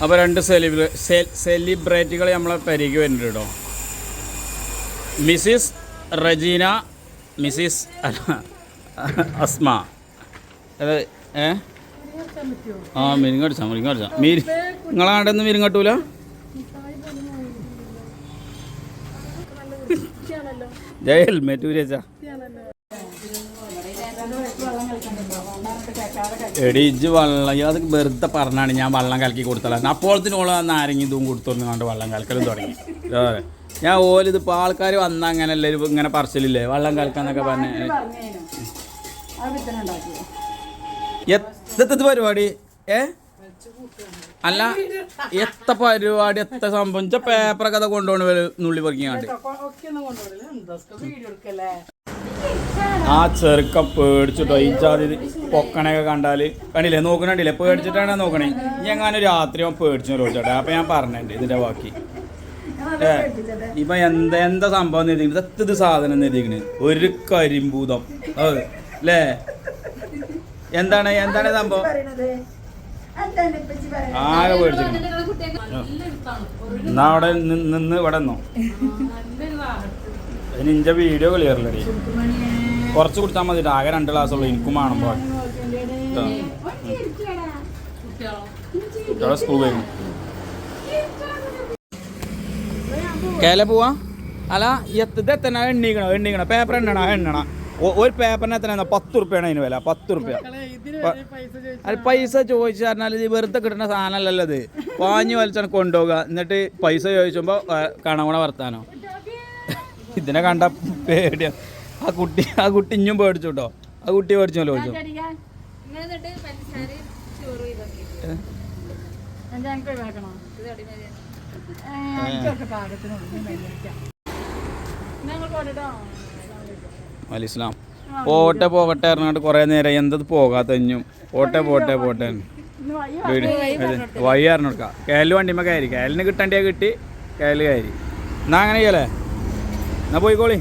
അപ്പോൾ 2 സെലിബ്രിറ്റികൾ നമ്മളെ പരിക്ക് വരുന്നുണ്ട് കേട്ടോ. Mrs Rajeena, Mrs Asma. ആ മിരിങ്ങടിച്ചാ നിങ്ങളാണ്ടെന്ന് മിരിങ്ങട്ടൂല. ജയ ഹെൽമെറ്റ് ഊരിച്ചാ എടി ഇജ്ജ് വെള്ളം അത് വെറുതെ പറഞ്ഞാണ് ഞാൻ വെള്ളം കലക്കി കൊടുത്തല്ല. അപ്പോഴത്തിനോളം നാരങ്ങി ഇതും കൊടുത്തോണ്ട് കണ്ട് വെള്ളം കലക്കലും തുടങ്ങി. ഞാൻ ഓലിതിപ്പോൾ ആൾക്കാർ വന്നാൽ അങ്ങനെ എല്ലാവരും ഇങ്ങനെ പറച്ചിലില്ലേ വെള്ളം കലക്കാന്നൊക്കെ പറഞ്ഞ്. എത്തത് പരിപാടി അല്ല എത്ര പരിപാടി എത്ര സംഭവം പേപ്പറൊക്കെ അത് കൊണ്ടുപോകണ നുള്ളി പറിക്കാണ്ട്. ആ ചെറുക്ക പേടിച്ചിട്ടോ ഈ ജാതി പൊക്കണൊക്കെ കണ്ടാൽ കണ്ടില്ലേ നോക്കണില്ലേ പേടിച്ചിട്ടാണ് നോക്കണേ. ഞാൻ രാത്രി പേടിച്ചു ചോദിച്ചോട്ടെ. അപ്പം ഞാൻ പറഞ്ഞിട്ടുണ്ട് ഇതിൻ്റെ ബാക്കി. ഇപ്പം എന്താ സംഭവം എഴുതിക്കുന്നത് എത്തത് സാധനം എഴുതിക്കണ് ഒരു കരിമ്പൂതം അല്ലേ. എന്താണ് സംഭവം ആകെ പേടിച്ചിട്ടുണ്ട്. എന്നാ അവിടെ നിന്ന് ഇവിടെ നിന്നോ. അതിന് ഇൻ്റെ വീഡിയോ ക്ലിയറില്ലടി. കുറച്ച് കുടിച്ചാൽ മതി. ആകെ 2 ഗ്ലാസ്സുള്ളൂ. എനിക്കും കാണുമ്പോൾ കുട്ടികളെ സ്കൂൾ കഴിഞ്ഞു കേല പോവാ. അല്ല ഇത് എത്ര എണ്ണിക്കണം പേപ്പർ എണ്ണണ ഒരു പേപ്പറിന് എത്ര 10 റുപ്യാണ് അതിന് വില. 10 റുപ്യ. അത് പൈസ ചോദിച്ചു പറഞ്ഞാൽ ഇത് വെറുതെ കിട്ടുന്ന സാധനമല്ലല്ലോ. ഇത് പാഞ്ഞു വലിച്ചാണ് കൊണ്ടുപോകുക. എന്നിട്ട് പൈസ ചോദിച്ചുമ്പോൾ കണവണ വർത്താനോ. ഇതിനെ കണ്ട പേടിയാ. ആ കുട്ടി ഇഞ്ഞും പേടിച്ചു കേട്ടോ. ആ കുട്ടി പേടിച്ചല്ലോ ചോദിച്ചു. അലിസ്ലാം പോട്ടെ പോകട്ടെ ഇറങ്ങാണ്ട് കുറേ നേരം എന്തത് പോകാത്ത ഇഞ്ഞും പോട്ടെ വഴി അറിഞ്ഞെടുക്കാം. കേരള വണ്ടിമ്മ കയറി കേരളിന് കിട്ടേണ്ടിയാ കിട്ടി. കേരള കയറി. എന്നാ അങ്ങനെ ചെയ്യല്ലേ. എന്നാ പോയിക്കോളി.